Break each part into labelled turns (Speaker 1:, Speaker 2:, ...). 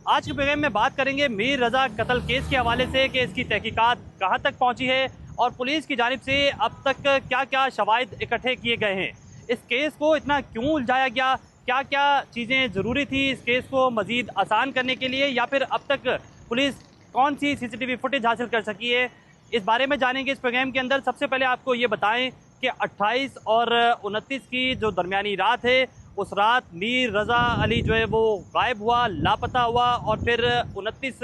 Speaker 1: आज के प्रोग्राम में बात करेंगे मीर रजा कत्ल केस के हवाले से कि इसकी तहकीकात कहां तक पहुंची है और पुलिस की जानिब से अब तक क्या क्या शवाहिद इकट्ठे किए गए हैं। इस केस को इतना क्यों उलझाया गया, क्या क्या चीज़ें ज़रूरी थी इस केस को मज़ीद आसान करने के लिए, या फिर अब तक पुलिस कौन सी सीसीटीवी फुटेज हासिल कर सकी है, इस बारे में जानेंगे इस प्रोग्राम के अंदर। सबसे पहले आपको ये बताएं कि 28 और 29 की जो दरमियानी रात है, उस रात मीर रज़ा अली जो है वो गायब हुआ, लापता हुआ, और फिर 29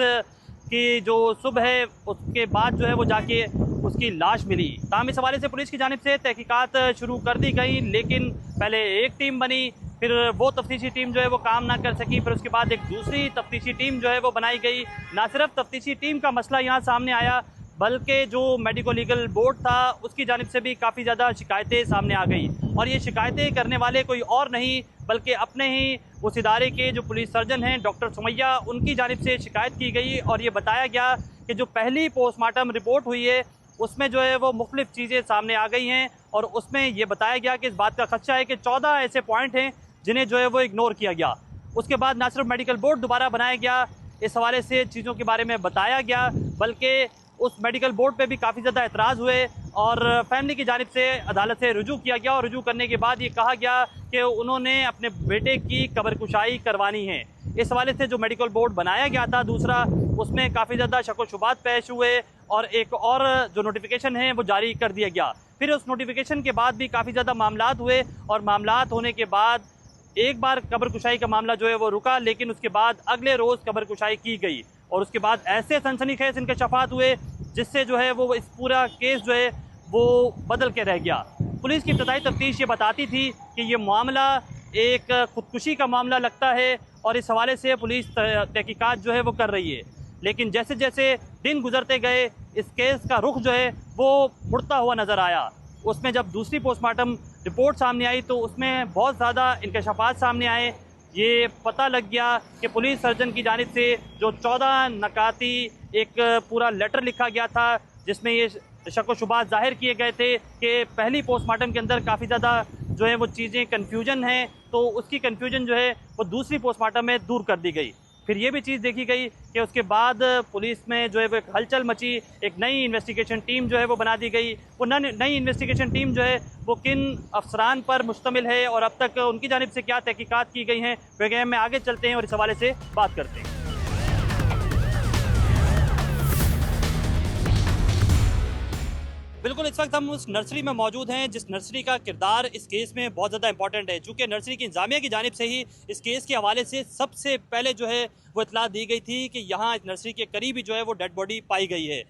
Speaker 1: की जो सुबह है उसके बाद जो है वो जाके उसकी लाश मिली। ताहम इस हवाले से पुलिस की जानिब से तहकीकात शुरू कर दी गई, लेकिन पहले एक टीम बनी, फिर वो तफ्तीशी टीम जो है वो काम ना कर सकी, फिर उसके बाद एक दूसरी तफ्तीशी टीम जो है वो बनाई गई। ना सिर्फ तफ्तीशी टीम का मसला यहाँ सामने आया, बल्कि जो मेडिको लीगल बोर्ड था उसकी जानिब से भी काफ़ी ज़्यादा शिकायतें सामने आ गई, और ये शिकायतें करने वाले कोई और नहीं बल्कि अपने ही उस इदारे के जो पुलिस सर्जन हैं डॉक्टर सुमैया, उनकी जानिब से शिकायत की गई। और ये बताया गया कि जो पहली पोस्टमार्टम रिपोर्ट हुई है उसमें जो है वो मुख्तलिफ चीज़ें सामने आ गई हैं, और उसमें ये बताया गया कि इस बात का खदशा है कि 14 ऐसे पॉइंट हैं जिन्हें जो है वो इग्नोर किया गया। उसके बाद ना सिर्फ मेडिकल बोर्ड दोबारा बनाया गया, इस हवाले से चीज़ों के बारे में बताया गया, बल्कि उस मेडिकल बोर्ड पे भी काफ़ी ज़्यादा एतराज़ हुए और फैमिली की जानिब से अदालत से रुजू किया गया, और रुजू करने के बाद ये कहा गया कि उन्होंने अपने बेटे की कब्र कुशाई करवानी है। इस हवाले से जो मेडिकल बोर्ड बनाया गया था दूसरा, उसमें काफ़ी ज़्यादा शक व शुबात पेश हुए, और एक और जो नोटिफिकेशन है वो जारी कर दिया गया। फिर उस नोटिफिकेशन के बाद भी काफ़ी ज़्यादा मामलात हुए, और मामलात होने के बाद एक बार कब्र कुशाई का मामला जो है वो रुका, लेकिन उसके बाद अगले रोज़ कब्र कुशाई की गई, और उसके बाद ऐसे सनसनीखेज इंकशाफात हुए जिससे जो है वो इस पूरा केस जो है वो बदल के रह गया। पुलिस की इब्तदाई तफ्तीश ये बताती थी कि ये मामला एक खुदकुशी का मामला लगता है, और इस हवाले से पुलिस तहकीकात जो है वो कर रही है। लेकिन जैसे जैसे दिन गुजरते गए इस केस का रुख जो है वो मुड़ता हुआ नज़र आया। उसमें जब दूसरी पोस्टमार्टम रिपोर्ट सामने आई तो उसमें बहुत ज़्यादा इंकशाफात सामने आए। ये पता लग गया कि पुलिस सर्जन की जानिब से जो 14 नकाती एक पूरा लेटर लिखा गया था, जिसमें ये शक व शुबात ज़ाहिर किए गए थे कि पहली पोस्टमार्टम के अंदर काफ़ी ज़्यादा जो है वो चीज़ें कन्फ्यूजन हैं, तो उसकी कन्फ्यूजन जो है वो दूसरी पोस्टमार्टम में दूर कर दी गई। फिर ये भी चीज़ देखी गई कि उसके बाद पुलिस में जो है वो एक हलचल मची, एक नई इन्वेस्टिगेशन टीम जो है वो बना दी गई। वो नई इन्वेस्टिगेशन टीम जो है वो किन अफसरान पर मुश्तमिल है और अब तक उनकी जानिब से क्या तहकीकात की गई हैं, प्रोग्राम में आगे चलते हैं और इस हवाले से बात करते हैं। बिल्कुल, इस वक्त हम उस नर्सरी में मौजूद हैं जिस नर्सरी का किरदार इस केस में बहुत ज़्यादा इंपॉर्टेंट है, चूँकि नर्सरी की इंतजामिया की जानिब से ही इस केस के हवाले से सबसे पहले जो है वो इतला दी गई थी कि यहाँ इस नर्सरी के करीब ही जो है वो डेड बॉडी पाई गई है।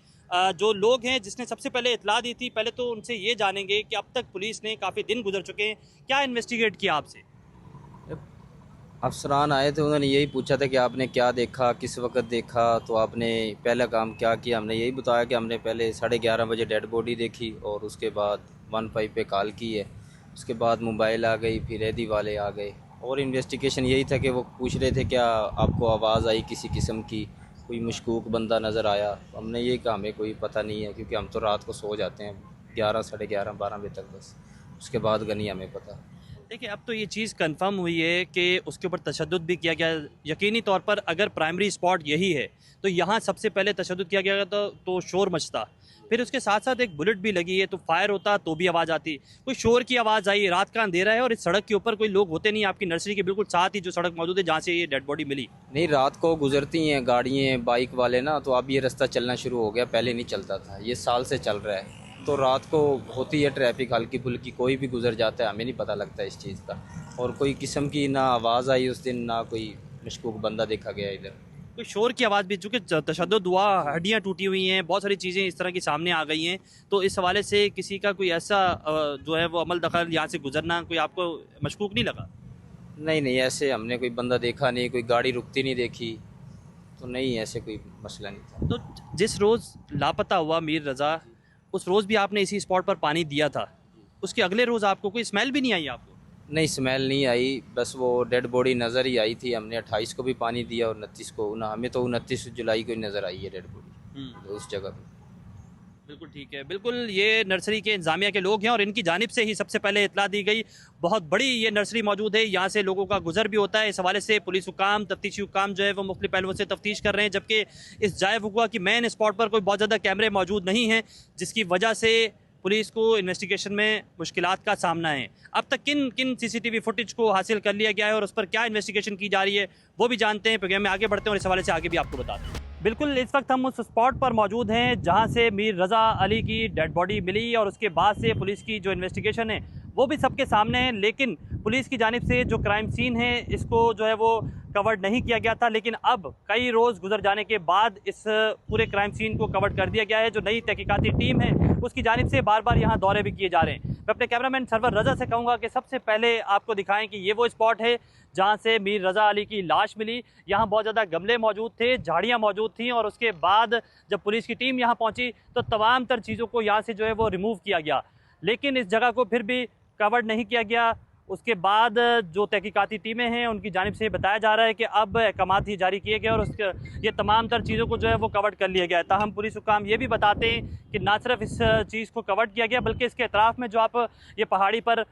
Speaker 1: जो लोग हैं जिसने सबसे पहले इतला दी थी, पहले तो उनसे ये जानेंगे कि अब तक पुलिस ने काफ़ी दिन गुजर चुके हैं, क्या इन्वेस्टिगेट किया आपसे?
Speaker 2: अफसरान आए थे, उन्होंने यही पूछा था कि आपने क्या देखा, किस वक्त देखा, तो आपने पहला काम क्या किया। हमने यही बताया कि हमने पहले 11:30 बजे डेड बॉडी देखी और उसके बाद 15 पे कॉल की है। उसके बाद मोबाइल आ गई, फिर एदी वाले आ गए, और इन्वेस्टिगेशन यही था कि वो पूछ रहे थे क्या आपको आवाज़ आई किसी किस्म की, कोई मशकूक बंदा नज़र आया। हमने यही कहा हमें कोई पता नहीं है, क्योंकि हम तो रात को सो जाते हैं 11, 11:30, 12 बजे तक बस। उसके बाद का नहीं हमें पता।
Speaker 1: देखिए, अब तो ये चीज़ कंफर्म हुई है कि उसके ऊपर तशद्दुद भी किया गया। यकीनी तौर पर अगर प्राइमरी स्पॉट यही है तो यहाँ सबसे पहले तशद्दुद किया गया तो शोर मचता, फिर उसके साथ साथ एक बुलेट भी लगी है तो फायर होता तो भी आवाज़ आती। कोई शोर की आवाज़ आई, रात का अंधेरा है और इस सड़क के ऊपर कोई लोग होते नहीं, आपकी नर्सरी के बिल्कुल साथ ही जो सड़क मौजूद है जहाँ से ये डेड बॉडी मिली।
Speaker 2: नहीं, रात को गुजरती हैं गाड़ियाँ बाइक वाले ना, तो अब ये रास्ता चलना शुरू हो गया, पहले नहीं चलता था, ये साल से चल रहा है। तो रात को होती है ट्रैफिक हल्की फुल्की, कोई भी गुजर जाता है, हमें नहीं पता लगता इस चीज़ का। और कोई किस्म की ना आवाज़ आई उस दिन, ना कोई मशकूक बंदा देखा गया इधर।
Speaker 1: कोई शोर की आवाज़ भी, चूँकि तशद्दुद हुआ, हड्डियाँ टूटी हुई हैं, बहुत सारी चीज़ें इस तरह की सामने आ गई हैं, तो इस हवाले से किसी का कोई ऐसा जो है वो अमल दखल यहाँ से गुजरना कोई आपको मशकूक नहीं लगा?
Speaker 2: नहीं, ऐसे हमने कोई बंदा देखा नहीं, कोई गाड़ी रुकती नहीं देखी, तो नहीं ऐसे कोई मसला नहीं था।
Speaker 1: तो जिस रोज़ लापता हुआ मीर रज़ा, उस रोज़ भी आपने इसी स्पॉट पर पानी दिया था, उसके अगले रोज़ आपको कोई स्मेल भी नहीं आई आपको?
Speaker 2: नहीं, स्मेल नहीं आई, बस वो डेड बॉडी नज़र ही आई थी। हमने 28 को भी पानी दिया और 29 को ना, हमें तो 29 जुलाई को ही नज़र आई है डेड बॉडी उस जगह पर।
Speaker 1: बिल्कुल ठीक है। बिल्कुल ये नर्सरी के इंतजामिया के लोग हैं और इनकी जानिब से ही सबसे पहले इतला दी गई। बहुत बड़ी ये नर्सरी मौजूद है, यहाँ से लोगों का गुजर भी होता है। इस हवाले से पुलिस हुकाम, तफ्तीशी हुकाम जो है वो मुख्तलिफ पहलुओं से तफ्तीश कर रहे हैं, जबकि इस जायब हुआ कि मेन स्पॉट पर कोई बहुत ज़्यादा कैमरे मौजूद नहीं हैं, जिसकी वजह से पुलिस को इन्वेस्टिगेशन में मुश्किलात का सामना है। अब तक किन किन CCTV फुटेज को हासिल कर लिया गया है और उस पर क्या इन्वेस्टिगेशन की जा रही है वो भी जानते हैं। प्रोग्राम में आगे बढ़ते हैं और इस हवाले से आगे भी आपको बताते हैं। बिल्कुल इस वक्त हम उस स्पॉट पर मौजूद हैं जहां से मीर रज़ा अली की डेड बॉडी मिली और उसके बाद से पुलिस की जो इन्वेस्टिगेशन है वो भी सबके सामने है। लेकिन पुलिस की जानिब से जो क्राइम सीन है इसको जो है वो कवर नहीं किया गया था, लेकिन अब कई रोज़ गुजर जाने के बाद इस पूरे क्राइम सीन को कवर कर दिया गया है। जो नई तहकीकाती टीम है उसकी जानिब से बार बार यहाँ दौरे भी किए जा रहे हैं। मैं अपने कैमरामैन सरवर रज़ा से कहूँगा कि सबसे पहले आपको दिखाएं कि ये वो स्पॉट है जहाँ से मीर रज़ा अली की लाश मिली। यहाँ बहुत ज़्यादा गमले मौजूद थे, झाड़ियाँ मौजूद थीं और उसके बाद जब पुलिस की टीम यहाँ पहुँची तो तमाम तर चीज़ों को यहाँ से जो है वो रिमूव किया गया, लेकिन इस जगह को फिर भी कवर नहीं किया गया। उसके बाद जो तहकीकाती टीमें हैं उनकी जानिब से बताया जा रहा है कि अब अहकामात ही जारी किए गए और ये तमाम तर चीज़ों को जो है वो कवर कर लिया गया है। ताहम पुलिस हुकाम ये भी बताते हैं कि ना सिर्फ इस चीज़ को कवर किया गया बल्कि इसके अतराफ़ में जो आप ये पहाड़ी पर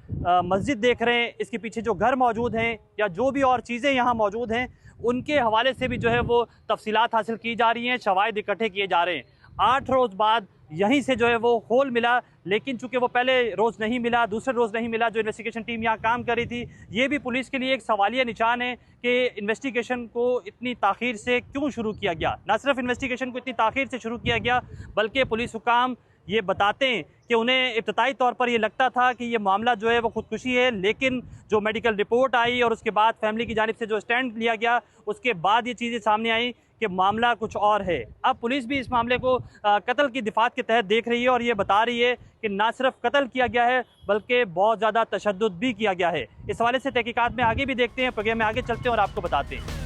Speaker 1: मस्जिद देख रहे हैं, इसके पीछे जो घर मौजूद हैं या जो भी और चीज़ें यहाँ मौजूद हैं उनके हवाले से भी जो है वो तफसीलात हासिल की जा रही हैं, शवाहिद इकट्ठे किए जा रहे हैं। 8 रोज़ बाद यहीं से जो है वो होल मिला, लेकिन चूंकि वो पहले रोज़ नहीं मिला, दूसरे रोज़ नहीं मिला, जो इन्वेस्टिगेशन टीम यहाँ काम कर रही थी, ये भी पुलिस के लिए एक सवालिया निशान है कि इन्वेस्टिगेशन को इतनी ताख़ीर से क्यों शुरू किया गया। ना सिर्फ इन्वेस्टिगेशन को इतनी ताख़ीर से शुरू किया गया बल्कि पुलिस हुकाम ये बताते हैं कि उन्हें इब्तदाई तौर पर ये लगता था कि ये मामला जो है वो खुदकुशी है, लेकिन जो मेडिकल रिपोर्ट आई और उसके बाद फैमिली की जानिब से जो स्टैंड लिया गया उसके बाद ये चीज़ें सामने आई कि मामला कुछ और है। अब पुलिस भी इस मामले को कत्ल की दिफात के तहत देख रही है और ये बता रही है कि ना सिर्फ कत्ल किया गया है बल्कि बहुत ज़्यादा तशद्दुद भी किया गया है। इस हवाले से तहकीकात में आगे भी देखते हैं, प्रोग्राम में आगे चलते हैं और आपको बताते हैं।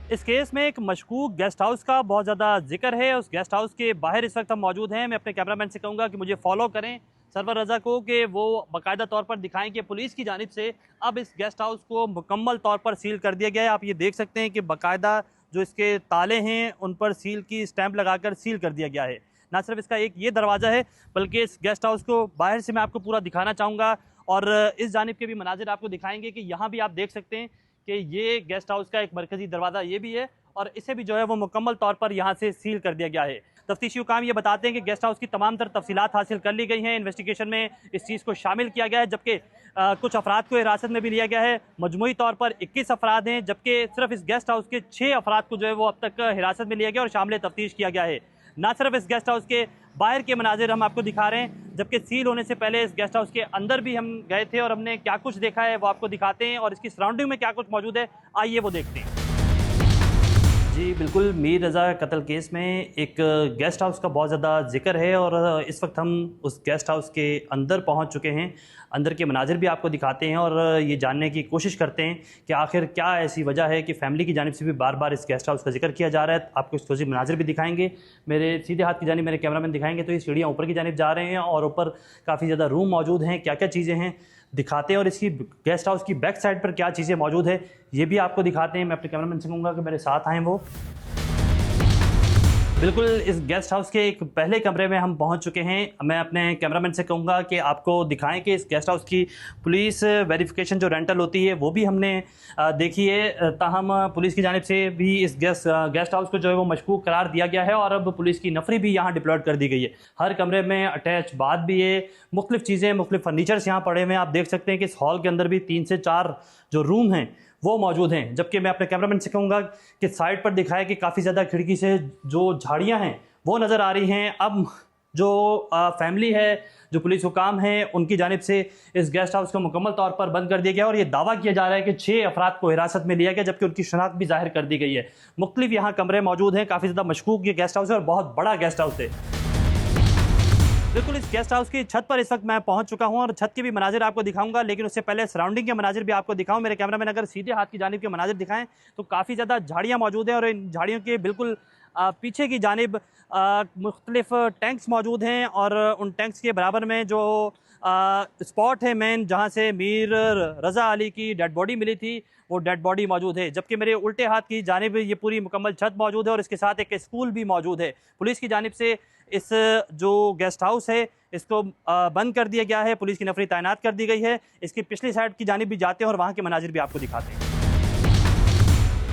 Speaker 1: इस केस में एक मशकूक गेस्ट हाउस का बहुत ज़्यादा जिक्र है। उस गेस्ट हाउस के बाहर इस वक्त हम मौजूद हैं। मैं अपने कैमरामैन से कहूँगा कि मुझे फॉलो करें सरवर रज़ा को कि वो बाकायदा तौर पर दिखाएं कि पुलिस की जानिब से अब इस गेस्ट हाउस को मुकम्मल तौर पर सील कर दिया गया है। आप ये देख सकते हैं कि बाकायदा जो इसके ताले हैं उन पर सील की स्टैंप लगाकर सील कर दिया गया है। ना सिर्फ इसका एक ये दरवाज़ा है बल्कि इस गेस्ट हाउस को बाहर से मैं आपको पूरा दिखाना चाहूँगा और इस जानिब के भी मनाजिर आपको दिखाएंगे कि यहाँ भी आप देख सकते हैं कि ये गेस्ट हाउस का एक मरकज़ी दरवाज़ा ये भी है और इसे भी जो है वो मुकम्मल तौर पर यहाँ से सील कर दिया गया है। तफ्तीशी हुकाम ये बताते हैं कि गेस्ट हाउस की तमाम तर तफसीलात हासिल कर ली गई हैं। इन्वेस्टिगेशन में इस चीज़ को शामिल किया गया है, जबकि कुछ अफराद को हिरासत में भी लिया गया है। मजमूई तौर पर 21 अफराद हैं, जबकि सिर्फ इस गेस्ट हाउस के 6 अफराद को जो है वो अब तक हिरासत में लिया गया और शामिल तफ्तीश किया गया है। ना सिर्फ इस गेस्ट हाउस के बाहर के मनाजिर हम आपको दिखा रहे हैं, जबकि सील होने से पहले इस गेस्ट हाउस के अंदर भी हम गए थे और हमने क्या कुछ देखा है वो आपको दिखाते हैं और इसकी सराउंडिंग में क्या कुछ मौजूद है, आइए वो देखते हैं। जी बिल्कुल, मीर रज़ा कत्ल केस में एक गेस्ट हाउस का बहुत ज़्यादा जिक्र है और इस वक्त हम उस गेस्ट हाउस के अंदर पहुंच चुके हैं। अंदर के मनाजिर भी आपको दिखाते हैं और ये जानने की कोशिश करते हैं कि आखिर क्या ऐसी वजह है कि फ़ैमिली की जानिब से भी बार बार इस गेस्ट हाउस का जिक्र किया जा रहा है। आपको इसके मनाजिर भी दिखाएंगे, मेरे सीधे हाथ की जानिब मेरे कैमरामैन दिखाएंगे तो ये सीढ़ियाँ ऊपर की जानिब जा रहे हैं और ऊपर काफ़ी ज़्यादा रूम मौजूद हैं, क्या क्या चीज़ें हैं दिखाते हैं और इसकी गेस्ट हाउस की बैक साइड पर क्या चीज़ें मौजूद है ये भी आपको दिखाते हैं। मैं अपने कैमरामैन से कहूँगा कि मेरे साथ आएँ वो। बिल्कुल, इस गेस्ट हाउस के एक पहले कमरे में हम पहुंच चुके हैं। मैं अपने कैमरामैन से कहूँगा कि आपको दिखाएं कि इस गेस्ट हाउस की पुलिस वेरिफिकेशन जो रेंटल होती है वो भी हमने देखी है। ताहम पुलिस की जानिब से भी इस गेस्ट हाउस को जो है वो मशकूक करार दिया गया है और अब पुलिस की नफरी भी यहाँ डिप्लॉयड कर दी गई है। हर कमरे में अटैच बाथ भी है, मुख्तलिफ चीज़ें, मुख्तलिफ फर्नीचर्स यहाँ पड़े हुए हैं। आप देख सकते हैं कि इस हॉल के अंदर भी 3 से 4 जो रूम हैं वो मौजूद हैं, जबकि मैं अपने कैमरामैन से कहूँगा कि साइड पर दिखाया कि काफ़ी ज़्यादा खिड़की से जो झाड़ियाँ हैं वो नज़र आ रही हैं। अब जो फैमिली है, जो पुलिस हुकाम है, उनकी जानिब से इस गेस्ट हाउस को मुकम्मल तौर पर बंद कर दिया गया और ये दावा किया जा रहा है कि 6 अफराद को हिरासत में लिया गया, जबकि उनकी शनाख्त भी जाहिर कर दी गई है। मुख्तलिफ यहाँ कमरे मौजूद हैं, काफ़ी ज़्यादा मशकूक ये गेस्ट हाउस है और बहुत बड़ा गेस्ट हाउस है। बिल्कुल, इस गेस्ट हाउस की छत पर इस वक्त मैं पहुंच चुका हूं और छत के भी मनाजिर आपको दिखाऊंगा, लेकिन उससे पहले सराउंडिंग के मनाजिर भी आपको दिखाऊं। मेरे कैमरामैन अगर सीधे हाथ की जानिब के मनाजिर दिखाएं तो काफ़ी ज़्यादा झाड़ियाँ मौजूद हैं और इन झाड़ियों के बिल्कुल पीछे की जानिब मुख्तलिफ टैंक्स मौजूद हैं और उन टैंक्स के बराबर में जो स्पॉट है मेन जहां से मीर रज़ा अली की डेड बॉडी मिली थी, वो डेड बॉडी मौजूद है। जबकि मेरे उल्टे हाथ की जानिब ये पूरी मुकम्मल छत मौजूद है और इसके साथ एक स्कूल भी मौजूद है। पुलिस की जानिब से इस जो गेस्ट हाउस है इसको बंद कर दिया गया है, पुलिस की नफरी तैनात कर दी गई है। इसकी पिछली साइड की जानिब भी जाते हैं और वहाँ के मनाजिर भी आपको दिखाते हैं।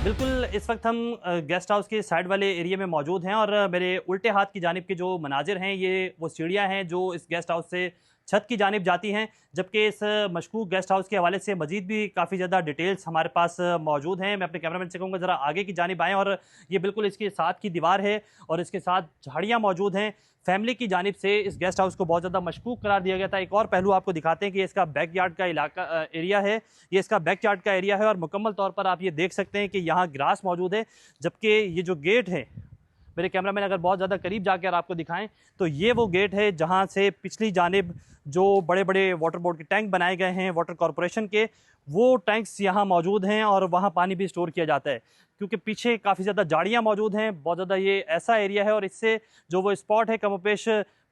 Speaker 1: बिल्कुल इस वक्त हम गेस्ट हाउस के साइड वाले एरिया में मौजूद हैं और मेरे उल्टे हाथ की जानिब के जो मनाजिर हैं ये वो सीढ़ियाँ हैं जो इस गेस्ट हाउस से छत की जानिब जाती हैं। जबकि इस मशकूक गेस्ट हाउस के हवाले से मजीद भी काफ़ी ज़्यादा डिटेल्स हमारे पास मौजूद हैं। मैं अपने कैमरामैन से कहूँगा ज़रा आगे की जानिब आएँ और ये बिल्कुल इसके साथ की दीवार है और इसके साथ झाड़ियाँ मौजूद हैं। फैमिली की जानिब से इस गेस्ट हाउस को बहुत ज़्यादा मशकूक करार दिया गया था। एक और पहलू आपको दिखाते हैं कि इसका बैक यार्ड का इलाका एरिया है, ये इसका बैक यार्ड का एरिया है और मुकम्मल तौर पर आप ये देख सकते हैं कि यहाँ ग्रास मौजूद है। जबकि ये जो गेट है, मेरे कैमरामैन अगर बहुत ज़्यादा करीब जाकर आपको दिखाएं तो ये वो गेट है जहाँ से पिछली जानिब जो बड़े बड़े वाटर बोर्ड के टैंक बनाए गए हैं वाटर कॉरपोरेशन के, वो टैंक्स यहाँ मौजूद हैं और वहाँ पानी भी स्टोर किया जाता है। क्योंकि पीछे काफ़ी ज़्यादा झाड़ियाँ मौजूद हैं, बहुत ज़्यादा ये ऐसा एरिया है और इससे जो वो स्पॉट है कमोपेश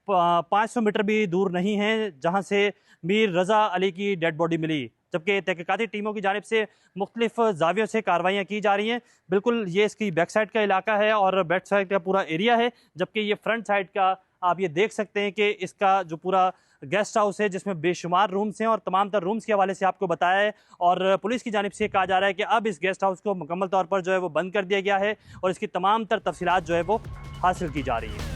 Speaker 1: 500 मीटर भी दूर नहीं है जहाँ से मीर रज़ा अली की डेड बॉडी मिली। जबकि तहकीकाती टीमों की जानिब से मुख्तलिफ जावियों से कार्रवाइयाँ की जा रही हैं। बिल्कुल ये इसकी बैक साइड का इलाका है और बैक साइड का पूरा एरिया है। जबकि ये फ्रंट साइड का आप ये देख सकते हैं कि इसका जो पूरा गेस्ट हाउस है जिसमें बेशुमार रूम्स हैं और तमाम तर रूम्स के हवाले से आपको बताया है। और पुलिस की जानिब से कहा जा रहा है कि अब इस गेस्ट हाउस को मुकम्मल तौर पर जो है वो बंद कर दिया गया है और इसकी तमाम तर तफसीलात जो है वो हासिल की जा रही है।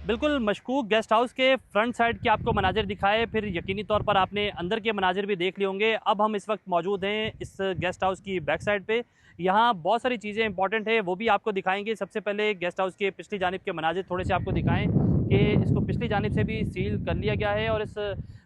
Speaker 1: बिल्कुल मशकूक गेस्ट हाउस के फ्रंट साइड के आपको मनाजिर दिखाए, फिर यकीनी तौर पर आपने अंदर के मनाजिर भी देख लिए होंगे। अब हम इस वक्त मौजूद हैं इस गेस्ट हाउस की बैक साइड पे। यहाँ बहुत सारी चीज़ें इंपॉर्टेंट है वो भी आपको दिखाएंगे। सबसे पहले गेस्ट हाउस के पिछली जानिब के मनाजिर थोड़े से आपको दिखाएं कि इसको पिछली जानिब से भी सील कर लिया गया है और इस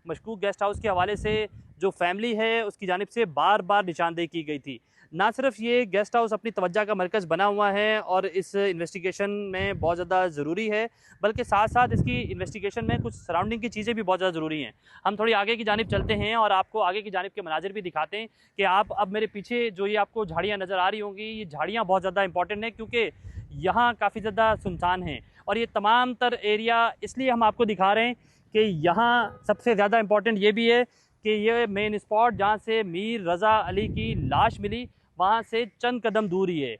Speaker 1: मशकूक गेस्ट हाउस के हवाले से जो फैमिली है उसकी जानिब से बार बार निशानदेही की गई थी। ना सिर्फ ये गेस्ट हाउस अपनी तवज्जो का मरकज़ बना हुआ है और इस इन्वेस्टिगेशन में बहुत ज़्यादा ज़रूरी है, बल्कि साथ साथ इसकी इन्वेस्टिगेशन में कुछ सराउंडिंग की चीज़ें भी बहुत ज़्यादा ज़रूरी हैं। हम थोड़ी आगे की जानिब चलते हैं और आपको आगे की जानिब के मनाजिर भी दिखाते हैं कि आप अब मेरे पीछे जो ये आपको झाड़ियाँ नज़र आ रही होंगी, ये झाड़ियाँ बहुत ज़्यादा इंपॉर्टेंट हैं क्योंकि यहाँ काफ़ी ज़्यादा सुनसान है और ये तमाम तर एरिया इसलिए हम आपको दिखा रहे हैं कि यहाँ सबसे ज़्यादा इंपॉर्टेंट ये भी है कि ये मेन स्पॉट जहाँ से मीर रज़ा अली की लाश मिली वहाँ से चंद कदम दूर ही है।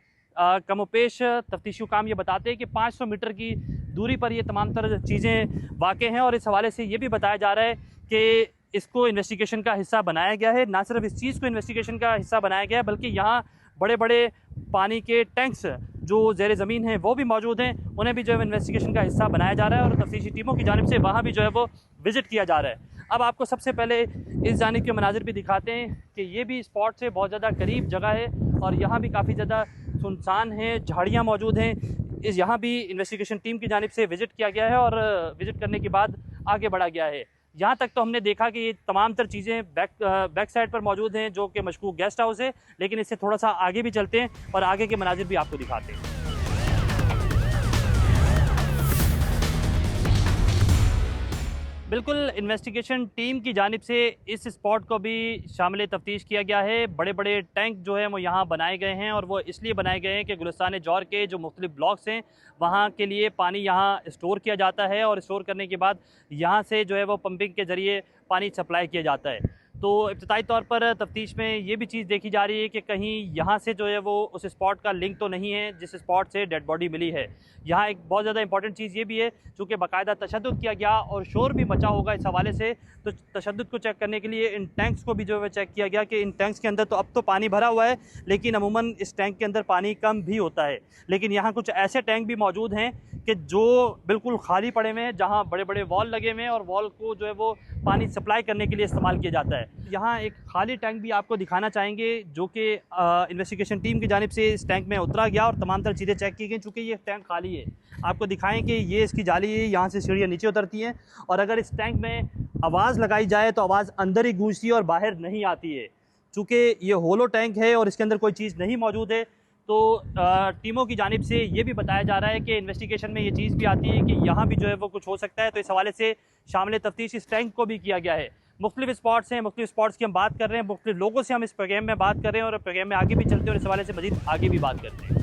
Speaker 1: कमोपेश तफ्तीशी काम ये बताते हैं कि 500 मीटर की दूरी पर ये तमाम तरह चीज़ें वाक़ हैं और इस हवाले से ये भी बताया जा रहा है कि इसको इन्वेस्टिगेशन का हिस्सा बनाया गया है। ना सिर्फ इस चीज़ को इन्वेस्टिगेशन का हिस्सा बनाया गया है बल्कि यहाँ बड़े बड़े पानी के टैंक्स जो ज़ेर ज़मीन हैं वो भी मौजूद हैं, उन्हें भी जो है इन्वेस्टिगेशन का हिस्सा बनाया जा रहा है और तफ्तीशी टीमों की जानिब से वहाँ भी जो है वो विज़िट किया जा रहा है। अब आपको सबसे पहले इस जानिब के मनाजिर भी दिखाते हैं कि ये भी स्पॉट से बहुत ज़्यादा करीब जगह है और यहाँ भी काफ़ी ज़्यादा सुनसान है, झाड़ियाँ मौजूद हैं। इस यहाँ भी इन्वेस्टिगेशन टीम की जानिब से विज़िट किया गया है और विज़िट करने के बाद आगे बढ़ा गया है। यहाँ तक तो हमने देखा कि ये तमाम तर चीज़ें बैक साइड पर मौजूद हैं जो कि मशकूक गेस्ट हाउस है, लेकिन इससे थोड़ा सा आगे भी चलते हैं और आगे के मनाजिर भी आपको दिखाते हैं। बिल्कुल इन्वेस्टिगेशन टीम की जानिब से इस स्पॉट को भी शामिल तफ्तीश किया गया है। बड़े बड़े टैंक जो है वो यहाँ बनाए गए हैं और वो इसलिए बनाए गए हैं कि गुलिस्तान जौर के जो मुख्तलिफ ब्लॉक्स हैं वहाँ के लिए पानी यहाँ स्टोर किया जाता है और स्टोर करने के बाद यहाँ से जो है वो पंपिंग के ज़रिए पानी सप्लाई किया जाता है। तो इब्तिदाई तौर पर तफ्तीश में ये भी चीज़ देखी जा रही है कि कहीं यहाँ से जो है वो उस स्पॉट का लिंक तो नहीं है जिस स्पॉट से डेड बॉडी मिली है। यहाँ एक बहुत ज़्यादा इंपॉर्टेंट चीज़ ये भी है चूँकि बाकायदा तशद्दुद किया गया और शोर भी मचा होगा इस हवाले से, तो तशद्दुद को चेक करने के लिए इन टैंक्स को भी जो है चेक किया गया कि इन टैंक्स के अंदर तो अब तो पानी भरा हुआ है लेकिन अमूमन इस टैंक के अंदर पानी कम भी होता है, लेकिन यहाँ कुछ ऐसे टैंक भी मौजूद हैं कि जो बिल्कुल खाली पड़े हुए हैं जहाँ बड़े बड़े वॉल लगे हुए हैं और वॉल को जो है वो पानी सप्लाई करने के लिए इस्तेमाल किया जाता है। यहाँ एक खाली टैंक भी आपको दिखाना चाहेंगे जो कि इन्वेस्टिगेशन टीम की जानिब से इस टैंक में उतरा गया और तमाम तरह चीज़ें चेक की गई। चूँकि ये टैंक खाली है, आपको दिखाएं कि ये इसकी जाली है, यहाँ से सीढ़ियाँ नीचे उतरती हैं और अगर इस टैंक में आवाज़ लगाई जाए तो आवाज़ अंदर ही गूंजती है और बाहर नहीं आती है। चूँकि ये होलो टैंक है और इसके अंदर कोई चीज़ नहीं मौजूद है, तो टीमों की जानिब से ये भी बताया जा रहा है कि इन्वेस्टिगेशन में ये चीज़ भी आती है कि यहाँ भी जो है वो कुछ हो सकता है। तो इस हवाले से शामिल तफ्तीश इस टैंक को भी किया गया है। मुख्तलिफ स्पॉट्स हैं, मुख्तलिफ स्पॉट्स की हम बात कर रहे हैं, मुख्तलिफ लोगों से हम इस प्रोग्राम में बात कर रहे हैं और प्रोग्राम में आगे भी चलते हैं और इस हवाले से मज़ीद आगे भी बात करते हैं।